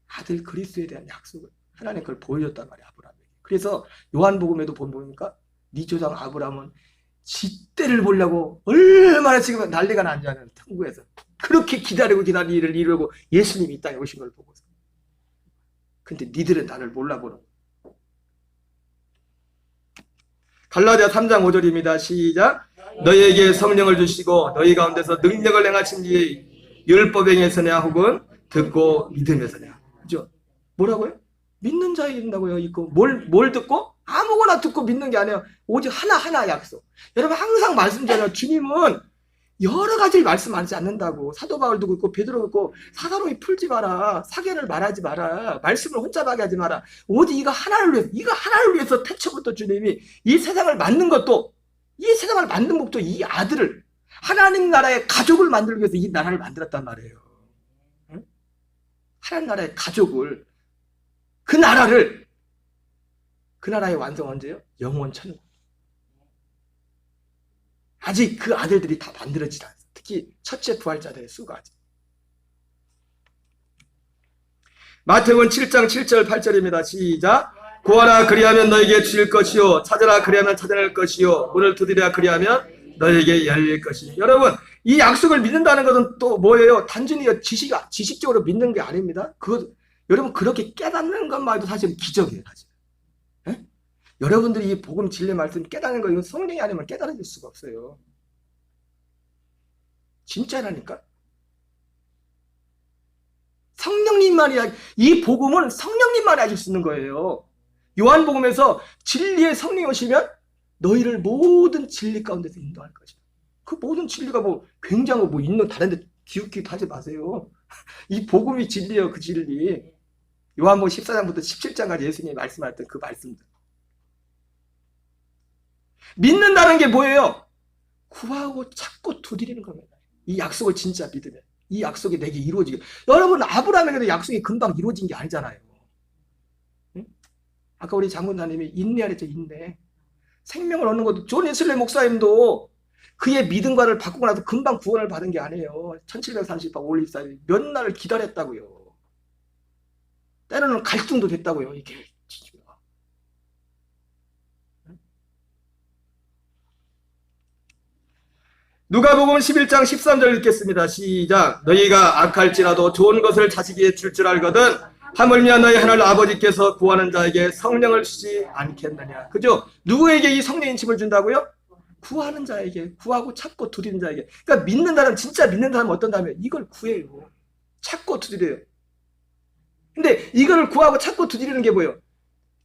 아들 그리스도에 대한 약속을 하나님 그걸 보여줬단 말이에요. 아브라함에게. 그래서 요한복음에도 보니까 네 조상 아브라함은 쥐떼를 보려고 얼마나 지금 난리가 났냐는 천국에서 그렇게 기다리고 일을 이루고 예수님이 이 땅에 오신 걸 보고서. 근데 니들은 나를 몰라보는. 갈라디아 3장 5절입니다. 시작. 너희에게 성령을 주시고 너희 가운데서 능력을 행하신 이의 율법에 행해서냐 혹은 듣고 믿음에서냐. 그죠? 뭐라고요? 믿는 자에게 있다고요. 있고 뭘 듣고? 아무거나 듣고 믿는 게 아니에요. 오직 하나하나 약속. 여러분 항상 말씀드려요. 주님은 여러 가지를 말씀하지 않는다고. 사도 바울도 있고 베드로도 있고 사사로이 풀지 마라. 사견을 말하지 마라. 말씀을 혼잡하게 하지 마라. 오직 이거 하나를 위해서 태초부터 주님이 이 세상을 만든 것도, 이 세상을 만든 목도 이 아들을, 하나님 나라의 가족을 만들기 위해서 이 나라를 만들었단 말이에요. 응? 하나님 나라의 가족을, 그 나라의 완성 언제요? 영원 천국. 아직 그 아들들이 다 만들어지지 않았어요. 특히 첫째 부활자들의 수가지. 마태복음 7장 7절 8절입니다. 시작. 구하라 그리하면 너에게 주실 것이요, 찾아라 그리하면 찾아낼 것이요, 문을 두드리라 그리하면 너에게 열릴 것이요. 여러분, 이 약속을 믿는다는 것은 또 뭐예요? 단순히 지식적으로 믿는 게 아닙니다. 여러분 그렇게 깨닫는 것만 해도 사실은 기적이에요. 사실. 에? 여러분들이 이 복음 진리 말씀 깨닫는 거, 이건 성령이 아니면 깨달아질 수가 없어요. 진짜라니까. 성령님만이, 이 복음은 성령님만이 하실 수 있는 거예요. 요한복음에서 진리의 성령이 오시면 너희를 모든 진리 가운데서 인도할 것이다. 그 모든 진리가 뭐 굉장히 뭐 있는 다른 데 기웃기웃 하지 마세요. 이 복음이 진리예요. 그 진리. 요한복음 14장부터 17장까지 예수님이 말씀하셨던 그 말씀들. 믿는다는 게 뭐예요? 구하고 찾고 두드리는 겁니다. 이 약속을 진짜 믿으면 이 약속이 내게 이루어지게. 여러분, 아브라함에게도 약속이 금방 이루어진 게 아니잖아요. 응? 아까 우리 장군사님이 인내하랬죠. 인내. 생명을 얻는 것도, 존 웨슬리 목사님도 그의 믿음과를 바꾸고 나서 금방 구원을 받은 게 아니에요. 1730박 올리브사일 몇 날을 기다렸다고요. 때로는 갈등도 됐다고요. 이게 누가복음 11장 13절 읽겠습니다. 시작. 너희가 악할지라도 좋은 것을 자식에게 줄 줄 알거든 하물며 너희 하늘 아버지께서 구하는 자에게 성령을 주지 않겠느냐. 그죠? 누구에게 이 성령 인침을 준다고요? 구하는 자에게, 구하고 찾고 두드리는 자에게. 그러니까 믿는다는, 진짜 믿는 사람은 어떤다면 이걸 구해요. 찾고 두드려요. 근데 이걸 구하고 찾고 두드리는 게 뭐예요?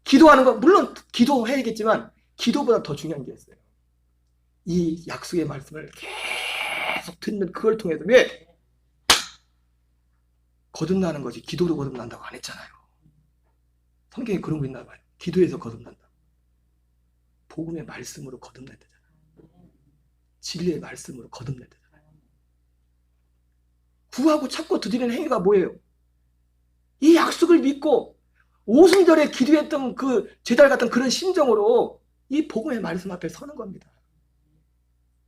기도하는 거, 물론 기도해야겠지만 기도보다 더 중요한 게 있어요. 이 약속의 말씀을 계속 듣는 그걸 통해서. 왜? 거듭나는 거지 기도로 거듭난다고 안 했잖아요. 성경에 그런 거 있나 봐요. 기도에서 거듭난다. 복음의 말씀으로 거듭나야 되잖아요. 진리의 말씀으로 거듭나야 되잖아요. 구하고 찾고 두드리는 행위가 뭐예요? 이 약속을 믿고 오순절에 기도했던 그 제달 같은 그런 심정으로 이 복음의 말씀 앞에 서는 겁니다.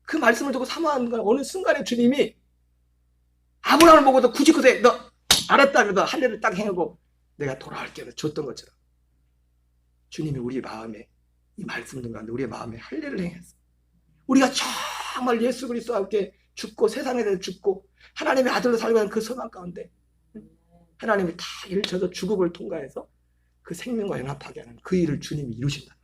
그 말씀을 듣고 사모하는 건 어느 순간에 주님이 아브라함을 보고도 99세 너 알았다면서 할례를 딱 행하고 내가 돌아올게 줬던 것처럼 주님이 우리 마음에 이 말씀 가운데 우리의 마음에 할례를 행했어. 우리가 정말 예수 그리스도와 함께 죽고 세상에 대해 죽고 하나님의 아들로 살고 하는 그 소망 가운데 하나님이 다 일을 쳐서 죽음을 통과해서 그 생명과 연합하게 하는 그 일을 주님이 이루신단 말이에요.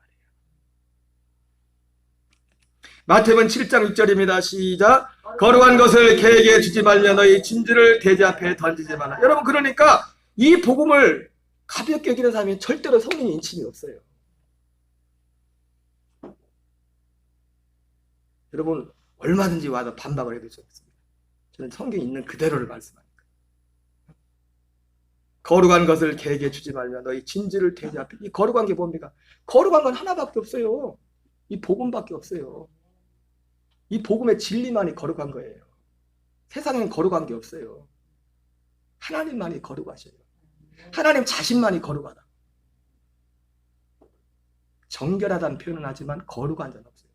마태복음 7장 6절입니다. 시작. 거룩한 것을 개에게 주지 말며 너희 진주를 돼지 앞에 던지지 마라. 여러분, 그러니까 이 복음을 가볍게 여기는 사람이 절대로 성령 인침이 없어요. 여러분, 얼마든지 와서 반박을 해도 좋습니다. 저는 성경에 있는 그대로를 말씀합니다. 거룩한 것을 개에게 주지 말며 너희 진주를 돼지 앞에. 이 거룩한 게 뭡니까? 거룩한 건 하나밖에 없어요. 이 복음밖에 없어요. 이 복음의 진리만이 거룩한 거예요. 세상엔 거룩한 게 없어요. 하나님만이 거룩하셔요. 하나님 자신만이 거룩하다. 정결하다는 표현은 하지만 거룩한 자는 없어요.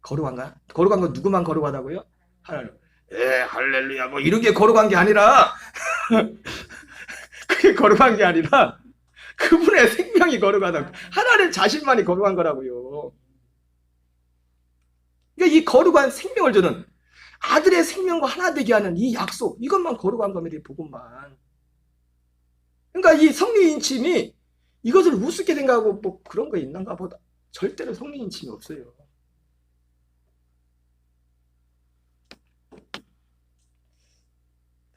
거룩한가? 거룩한 건 누구만 거룩하다고요? 하나님. 할렐루야 뭐 이런 게 거룩한 게 아니라 그게 거룩한 게 아니라 그분의 생명이 거룩하다고. 하나님 자신만이 거룩한 거라고요. 그러니까 이 거룩한 생명을 주는 아들의 생명과 하나 되게 하는 이 약속, 이것만 거룩한 겁니다. 이 복음만. 그러니까 이 성령 인침이 이것을 우습게 생각하고 뭐 그런 거 있는가 보다. 절대로 성령 인침이 없어요.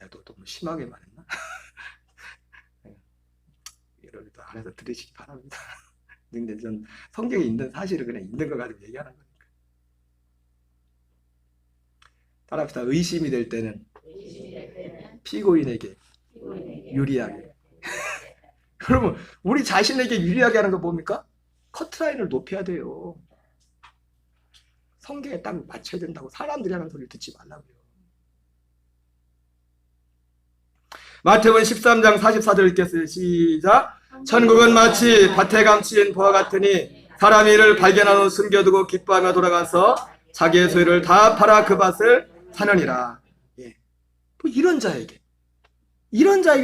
내가 또 너무 심하게 말했나? 여러분도 안에서 들으시기 바랍니다. 근데 전 성경에 있는 사실을 그냥 있는 거 가지고 얘기하는 거니까. 따라합시다. 의심이 될 때는 의심이 될 때는 피고인에게 피고인에게 유리하게. 여러분, 우리 자신에게 유리하게 하는 거 뭡니까? 커트라인을 높여야 돼요. 성경에 딱 맞춰야 된다고 사람들이 하는 소리를 듣지 말라고요. 마태복음 13장 44절 읽겠어요. 시작. 천국은 마치 밭에 감추인 보화 같으니 사람이 이를 발견한 후 숨겨두고 기뻐하며 돌아가서 자기의 소유를 다 팔아 그 밭을 사느니라. 예. 뭐 이런 자에게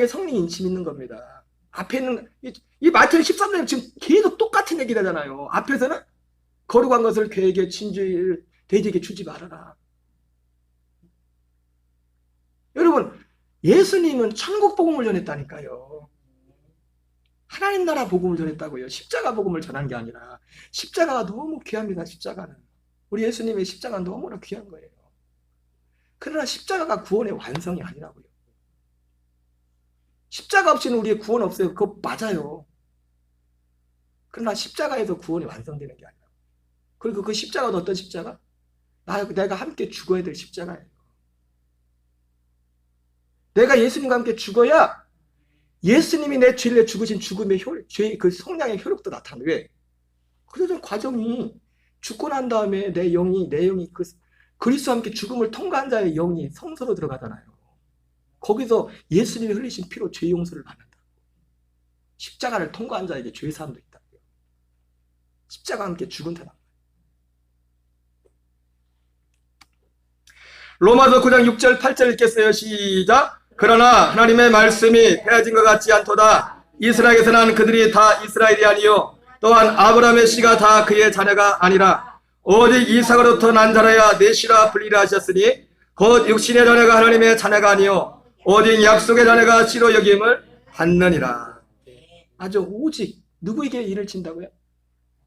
성령 인심 있는 겁니다. 앞에 있는 이 마태복음 13장 지금 계속 똑같은 얘기를 하잖아요. 앞에서는 거룩한 것을 그에게 진주를 돼지에게 주지 말아라. 여러분, 예수님은 천국 복음을 전했다니까요. 하나님 나라 복음을 전했다고요. 십자가 복음을 전한 게 아니라. 십자가가 너무 귀합니다. 십자가는. 우리 예수님의 십자가는 너무나 귀한 거예요. 그러나 십자가가 구원의 완성이 아니라고요. 십자가 없이는 우리의 구원 없어요. 그거 맞아요. 그러나 십자가에서 구원이 완성되는 게 아니라. 그리고 그 십자가도 어떤 십자가? 내가 함께 죽어야 될 십자가예요. 내가 예수님과 함께 죽어야 예수님이 내 죄를 죽으신 죽음의 그 성량의 효력도 나타나. 왜? 그런 과정이 죽고 난 다음에 내 영이 그 그리스도와 함께 죽음을 통과한 자의 영이 성소로 들어가잖아요. 거기서 예수님이 흘리신 피로 죄 용서를 받는다. 십자가를 통과한 자에게 죄 사함도 있다고요. 십자가와 함께 죽은 사람. 로마서 9장 6절 8절 읽겠어요. 시작. 그러나 하나님의 말씀이 패해진 것 같지 않도다. 이스라엘에서 난 그들이 다 이스라엘이 아니요 또한 아브라함의 씨가 다 그의 자녀가 아니라 오직 이삭으로부터 난 자라야 내 씨라 불리라 하셨으니 곧 육신의 자녀가 하나님의 자녀가 아니요 오직 약속의 자녀가 씨로 여김을 받느니라. 아주 오직 누구에게 일을 친다고요?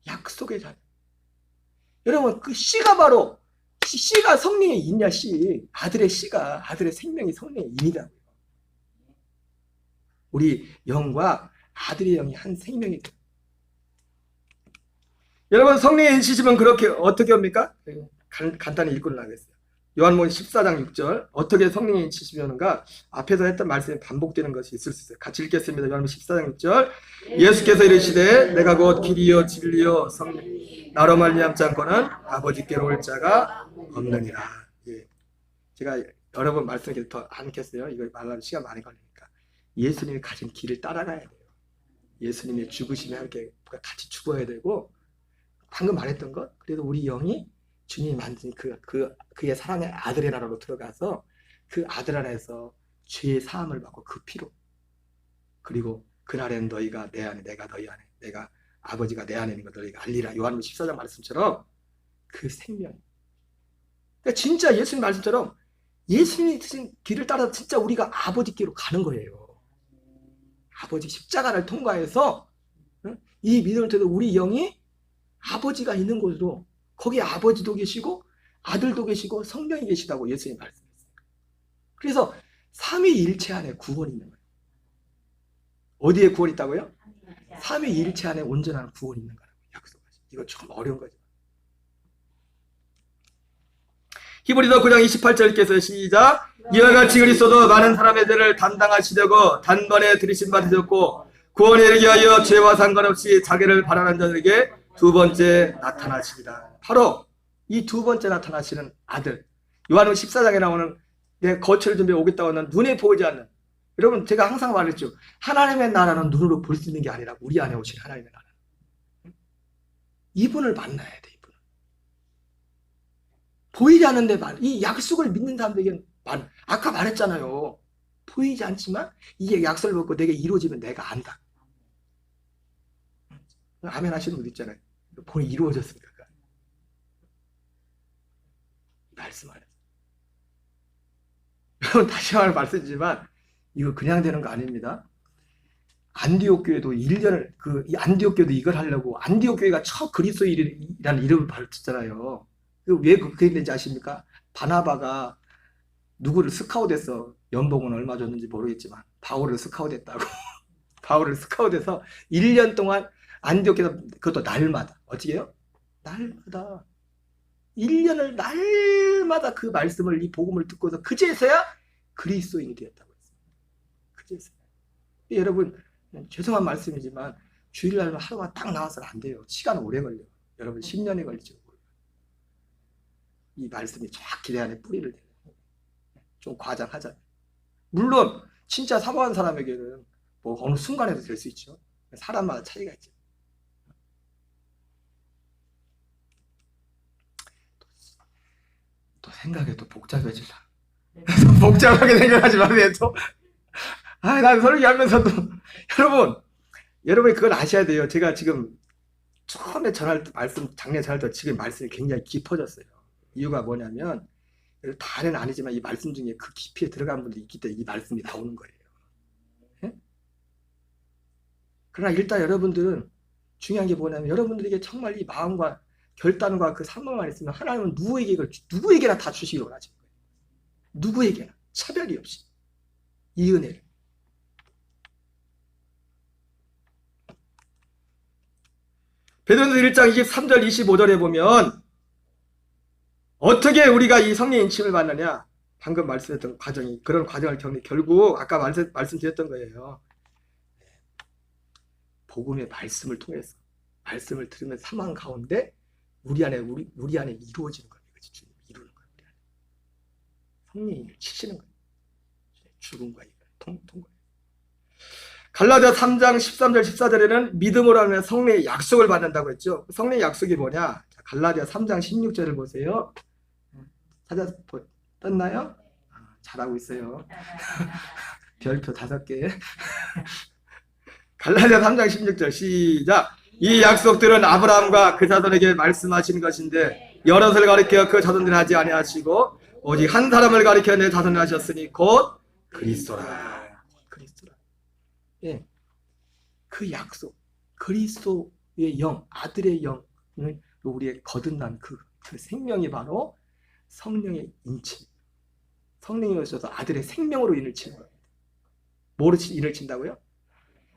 약속의 자녀. 여러분, 그 씨가 바로 씨가 성령의 인이야. 씨 아들의 씨가 아들의 생명이 성령의 인이라고요. 우리 영과 아들의 영이 한 생명이 돼요. 여러분, 성령의 인치심은 그렇게 어떻게 합니까? 간단히 읽고 나가겠어요. 요한복음 14장 6절 어떻게 성령의 인치심이었는가? 앞에서 했던 말씀이 반복되는 것이 있을 수 있어요. 같이 읽겠습니다. 요한복음 14장 6절 예수께서 이르시되 내가 곧 길이요 진리요 성령 나로 말미암지 않고는 아버지께로 올 자가 없느니라. 예. 제가 여러 번 말씀을 더 안 했겠어요. 이거 말하면 시간 많이 걸리니까. 예수님이 가진 길을 따라가야 돼요. 예수님의 죽으심에 함께 같이 죽어야 되고, 방금 말했던 것, 그래도 우리 영이 주님이 만든 그의 사랑의 아들의 나라로 들어가서 그 아들 안에서 죄의 사함을 받고 그 피로, 그리고 그날엔 너희가 내 안에 내가 너희 안에 내가 아버지가 내 안에 있는 걸 너희가 알리라. 요한복음 14장 말씀처럼 그 생명. 그러니까 진짜 예수님 말씀처럼 예수님이 드신 길을 따라서 진짜 우리가 아버지께로 가는 거예요. 아버지 십자가를 통과해서 이 믿음을 통해서 우리 영이 아버지가 있는 곳으로, 거기 아버지도 계시고 아들도 계시고 성령이 계시다고 예수님이 말씀했어요. 그래서 삼위일체 안에 구원이 있는 거예요. 어디에 구원이 있다고요? 삼위일체 안에 온전한 구원이 있는 거라고 약속하시죠. 이거 참 어려운 거죠. 히브리서 9장 28절 읽겠어요. 시작. 이와 같이 그리스도도 많은 사람의 죄를 담당하시려고 단번에 들이신 바 되셨고 구원에 이르게 하여 죄와 상관없이 자기를 바라는 자들에게 두 번째 나타나시리라. 바로 이 두 번째 나타나시는 아들, 요한복음 14장에 나오는 내 거처를 준비해 오겠다고 하는 눈에 보이지 않는, 여러분 제가 항상 말했죠. 하나님의 나라는 눈으로 볼 수 있는 게 아니라 우리 안에 오신 하나님의 나라. 이분을 만나야 돼. 이분을 보이지 않는데 이 약속을 믿는 사람들에게는 아까 말했잖아요. 보이지 않지만 이게 약속을 먹고 내게 이루어지면 내가 안다. 아멘 하시는 분도 있잖아요. 본이 이루어졌습니까? 말씀하셨어요. 여러분 다시 한번 말씀드리지만 이거 그냥 되는 거 아닙니다. 안디옥 교회도 1년을 이 안디옥 교회도 이걸 하려고 안디옥 교회가 첫 그리스도인이라는 이름을 받았잖아요. 왜 그렇게 됐는지 아십니까? 바나바가 누구를 스카웃해서 연봉은 얼마 줬는지 모르겠지만 바울을 스카웃했다고. 바울을 스카웃해서 1년 동안 안디옥에서, 그것도 날마다 어떻게 해요? 날마다 1년을 날마다 그 말씀을, 이 복음을 듣고서 그제서야 그리스도인이 되었다고 했습니다. 그제서야. 여러분, 죄송한 말씀이지만 주일날만 하루가 딱 나와서는 안 돼요. 시간 오래 걸려요. 여러분 10년이 걸리죠. 이 말씀이 정확히 내 안에 뿌리를 내요. 좀 과장하잖아요. 물론 진짜 사모하는 사람에게는 뭐 어느 순간에도 될 수 있죠. 사람마다 차이가 있죠. 또 생각해도 복잡해지다. 복잡하게 생각하지 마세요. 또. 난 설교하면서도 여러분이 그걸 아셔야 돼요. 제가 지금 처음에 전할 때 작년에 전할 때 지금 말씀이 굉장히 깊어졌어요. 이유가 뭐냐면 다는 아니지만 이 말씀 중에 그 깊이에 들어간 분들이 있기 때문에 이 말씀이 나오는 거예요. 예? 그러나 일단 여러분들은 중요한 게 뭐냐면 여러분들에게 정말 이 마음과 결단과 그 사명만 있으면 하나님은 누구에게나 다 주시기로 원하시는 거예요. 누구에게나 차별이 없이 이 은혜를. 베드로전서 1장 23절 25절에 보면 어떻게 우리가 이 성령 인침을 받느냐? 방금 말씀했던 과정이 그런 과정을 결국 아까 말씀드렸던 거예요. 복음의 말씀을 통해서 말씀을 들으면서 사망 가운데 우리 안에 이루어지는 거예요. 주님 이루는 거예요. 우리 안에. 성령을 치시는 거예요. 죽음과 이별 통과예요. 갈라디아 3장 13절 14절에는 믿음으로 하면 성령의 약속을 받는다고 했죠. 성령의 약속이 뭐냐? 갈라디아 3장 16절을 보세요. 떴나요? 잘하고 있어요. 별표 5개. 갈라디아 3장 16절 시작. 이 약속들은 아브라함과 그 자손에게 말씀하신 것인데 여럿을 가리켜 그 자손들 하지 아니하시고 오직 한 사람을 가리켜 내 자손을 하셨으니 곧 그리스도라. 그리스도라. 예, 그 약속, 그리스도의 영, 아들의 영을 우리의 거듭난 그 생명이 바로 성령의 인침. 성령이 오셔서 아들의 생명으로 인을 치는 겁니다. 뭐로 인을 친다고요?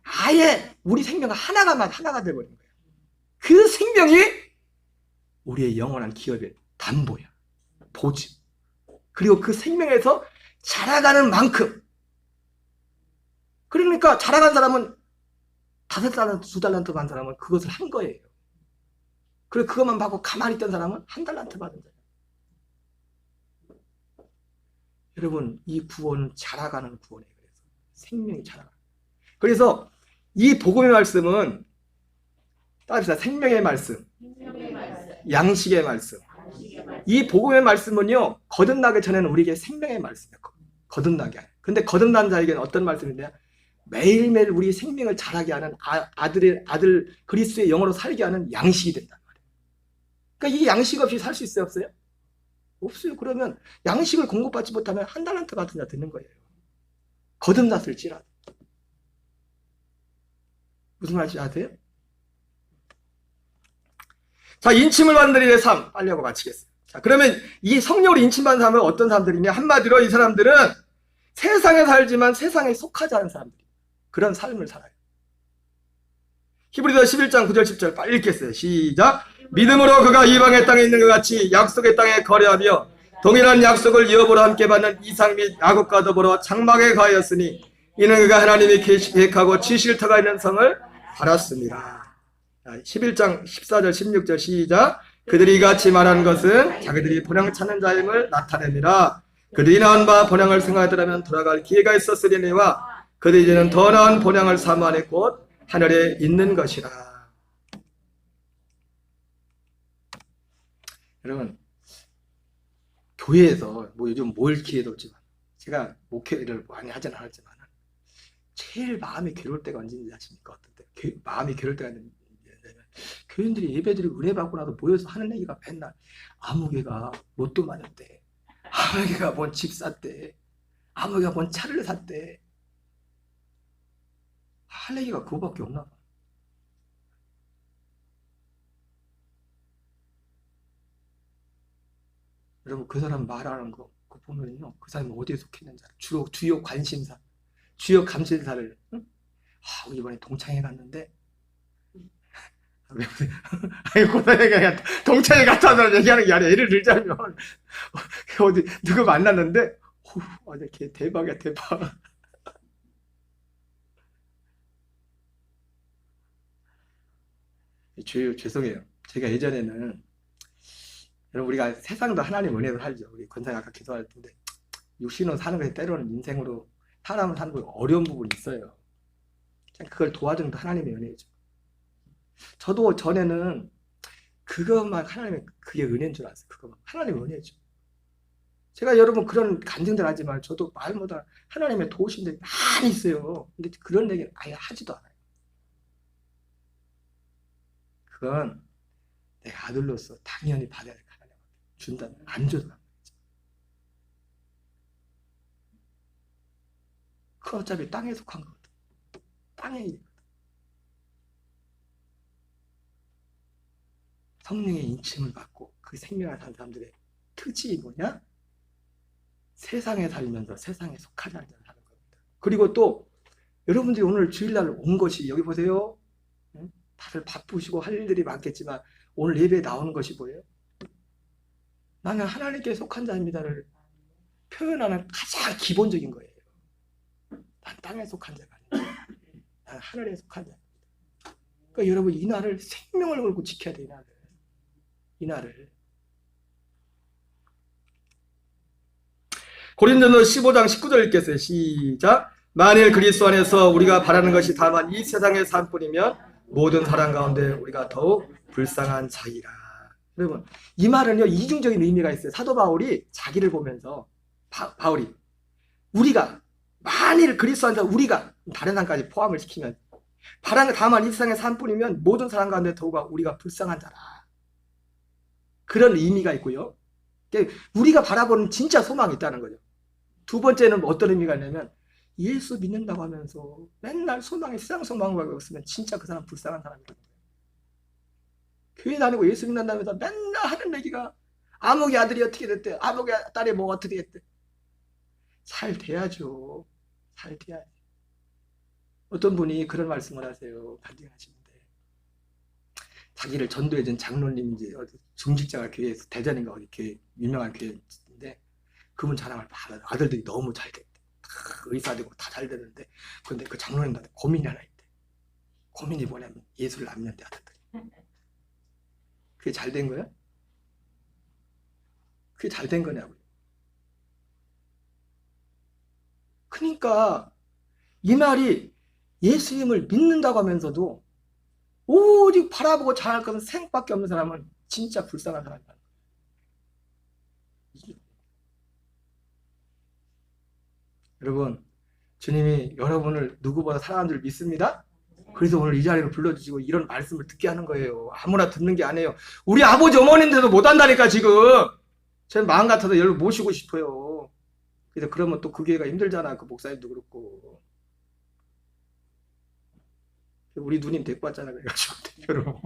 아예 우리 생명과 하나가 되어버린 거예요. 그 생명이 우리의 영원한 기업의 담보야. 보증. 그리고 그 생명에서 자라가는 만큼. 그러니까 자라간 사람은 5달란트, 2달란트 받은 사람은 그것을 한 거예요. 그리고 그것만 받고 가만히 있던 사람은 1달란트 받은 거예요. 여러분, 이 구원은 자라가는 구원이에요. 그래서 생명이 자라가. 그래서 이 복음의 말씀은 따집시다. 생명의 말씀, 양식의 말씀. 이 복음의 말씀은요, 거듭나기 전에는 우리에게 생명의 말씀이에요. 거듭나게 하는. 근데 거듭난 자에게는 어떤 말씀인데요? 매일매일 우리 생명을 자라게 하는 아들 그리스도의 영으로 살게 하는 양식이 된단 말이에요. 그러니까 이 양식 없이 살 수 있어요, 없어요? 없어요. 그러면 양식을 공급받지 못하면 1달란트 같은 자 되는 거예요. 거듭났을지라도. 무슨 말인지 아세요? 자, 인침을 받는 일의 삶 빨리 하고 마치겠습니다. 자, 그러면 이 성령으로 인침받는 사람은 어떤 사람들이냐? 한마디로 이 사람들은 세상에 살지만 세상에 속하지 않은 사람들이에요. 그런 삶을 살아요. 히브리서 11장 9절 10절 빨리 읽겠어요. 시작. 믿음으로 그가 이방의 땅에 있는 것 같이 약속의 땅에 거래하며 동일한 약속을 여보로 함께 받는 이삭 및 야곱과 더불어 장막에 가하였으니 이는 그가 하나님이 계획하고 지실 터가 있는 성을 팔았습니다. 11장 14절 16절 시작. 그들이 같이 말한 것은 자기들이 본향 찾는 자임을 나타냅니다. 그들이 나은 바 본향을 생각하더라면 돌아갈 기회가 있었으리니와 그들이 이제는 더 나은 본향을 사모하니 곧 하늘에 있는 것이라. 여러분, 교회에서 뭐 요즘 뭘 기회도 없지만 제가 목회를 많이 하진 않았지만 제일 마음이 괴로울 때가 언제인지 아십니까? 어떤 때? 마음이 괴로울 때가 있는데 교인들이 예배드리고 은혜 받고 나서 모여서 하는 얘기가 맨날 아무개가 로또 맞았대, 아무개가 뭔 집 샀대, 아무개가 뭔 차를 샀대. 할 얘기가 그거밖에 없나 봐. 여러분, 그 사람 말하는 거 그거 보면요, 그 사람이 어디에 속했는지 주로 주요 관심사, 주요 감실사를 이번에 동창회 갔는데 아니, 고사장이 동창회 갔다 얘기하는 게 아니라 예를 들자면, 어디, 누구 만났는데, 어제 걔 대박이야, 대박. 죄송해요. 제가 예전에는, 여러분, 우리가 세상도 하나님 은혜로 살죠. 우리 권사님 아까 기도할 텐데, 육신으로 사는 것이 때로는 인생으로, 사람을 사는 거 어려운 부분이 있어요. 그걸 도와주는 게 하나님의 은혜죠. 저도 전에는 그것만 하나님의 그게 은혜인 줄 알았어요. 그것만 하나님의 은혜죠. 제가 여러분 그런 간증들 하지만 저도 말보다 하나님의 도우심들이 많이 있어요. 근데 그런 얘기는 아예 하지도 않아요. 그건 내가 아들로서 당연히 받아야 될 하나님 준다면 안 줘도 안 되죠. 그건 어차피 땅에 속한 거거든. 땅의 일이거든. 성령의 인침을 받고 그 생명을 사는 사람들의 특징이 뭐냐? 세상에 살면서 세상에 속하지 않는 사는 겁니다. 그리고 또 여러분들이 오늘 주일날 온 것이 여기 보세요. 다들 바쁘시고 할 일들이 많겠지만 오늘 예배에 나오는 것이 뭐예요? 나는 하나님께 속한 자입니다를 표현하는 가장 기본적인 거예요. 난 땅에 속한 자가 아니야. 난 하늘에 속한 자입니다. 그러니까 여러분 이 날을 생명을 걸고 지켜야 돼. 이 날을. 고린도서 15장 19절 읽겠어요. 시작. 만일 그리스도 안에서 우리가 바라는 것이 다만 이 세상의 삶뿐이면 모든 사람 가운데 우리가 더욱 불쌍한 자이라. 여러분 이 말은요 이중적인 의미가 있어요. 사도 바울이 자기를 보면서 바울이 우리가 만일 그리스도 안에서 우리가 다른 사람까지 포함을 시키면 바라는 것 다만 이 세상의 삶뿐이면 모든 사람 가운데 더욱 우리가 불쌍한 자라. 그런 의미가 있고요. 우리가 바라보는 진짜 소망이 있다는 거죠. 두 번째는 어떤 의미가 있냐면 예수 믿는다고 하면서 맨날 소망이 세상 소망을 갖고 있으면 진짜 그 사람 불쌍한 사람이라는 거예요. 교회 다니고 예수 믿는다면서 맨날 하는 얘기가 아무개 아들이 어떻게 됐대, 아무개 딸이 뭐 어떻게 됐대. 잘 돼야죠. 잘 돼야지. 어떤 분이 그런 말씀을 하세요. 간증하시는데 자기를 전도해준 장로님인지 중직자가 교회에서 대전인가 어디 교회 유명한 교회인데 그분 자랑을 받아. 아들들이 너무 잘 됐대. 의사 되고 다 잘 되는데 그런데 그 장로님한테 고민이 하나 있대. 고민이 뭐냐면 예수를 안 믿는데 아들들이. 그게 잘 된 거야? 그게 잘 된 거냐고요. 그러니까 이 말이 예수님을 믿는다고 하면서도 오직 바라보고 잘할 것은 생밖에 없는 사람은 진짜 불쌍한 사람이다. 여러분, 주님이 여러분을 누구보다 사랑하는 줄 믿습니다. 그래서 오늘 이 자리로 불러주시고 이런 말씀을 듣게 하는 거예요. 아무나 듣는 게 아니에요. 우리 아버지 어머님들도 못한다니까 지금. 제 마음 같아서 여러분 모시고 싶어요. 그래서 그러면 또 그 교회가 힘들잖아. 그 목사님도 그렇고. 우리 누님 데리고 왔잖아. 그래가지고 대표로.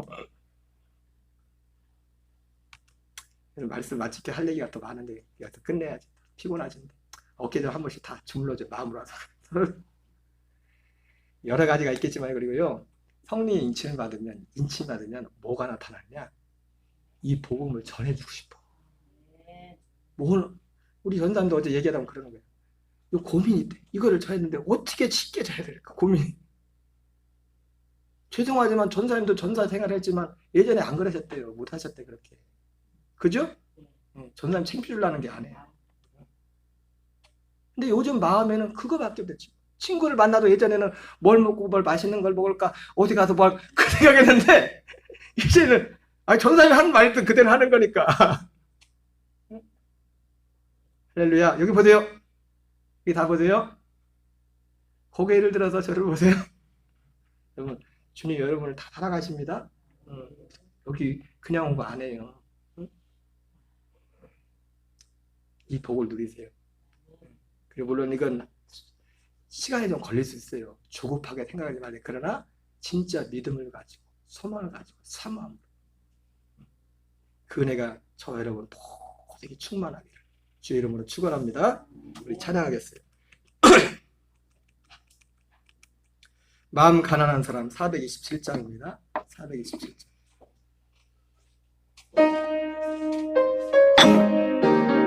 말씀 마치게 할 얘기가 더 많은데 더 끝내야지. 피곤하신데. 어깨들 한 번씩 다 주물러줘. 마음으로 와서. 여러 가지가 있겠지만 그리고요. 성령의 인침을 받으면 뭐가 나타나냐? 이 복음을 전해주고 싶어. 우리 전사님도 어제 얘기하다 보면 그러는 거예요. 이 고민이 있대. 이거를 전했는데 어떻게 쉽게 전해야 될까? 고민이. 죄송하지만 전사님도 전사 생활을 했지만 예전에 안 그러셨대요. 못 하셨대 그렇게. 그죠? 전사님 챙겨주려는 게 아니에요. 근데 요즘 마음에는 그거밖에 없지. 친구를 만나도 예전에는 뭘 먹고 뭘 맛있는 걸 먹을까 어디 가서 뭘 그 생각했는데 이제는 전사님이 하는 말이든 그대로 하는 거니까. 할렐루야. 여기 보세요. 여기 다 보세요. 고개를 들어서 저를 보세요. 여러분 주님 여러분을 다 사랑하십니다. 여기 그냥 온 거 아니에요. 이 복을 누리세요. 그리고 물론 이건 시간이 좀 걸릴 수 있어요. 조급하게 생각하지 말아요. 그러나 진짜 믿음을 가지고 소망을 가지고 사모함으로 그 은혜가 저와 여러분 모두에게 충만하기를 주의 이름으로 축원합니다. 우리 찬양하겠어요. 마음 가난한 사람 427장입니다. 427장.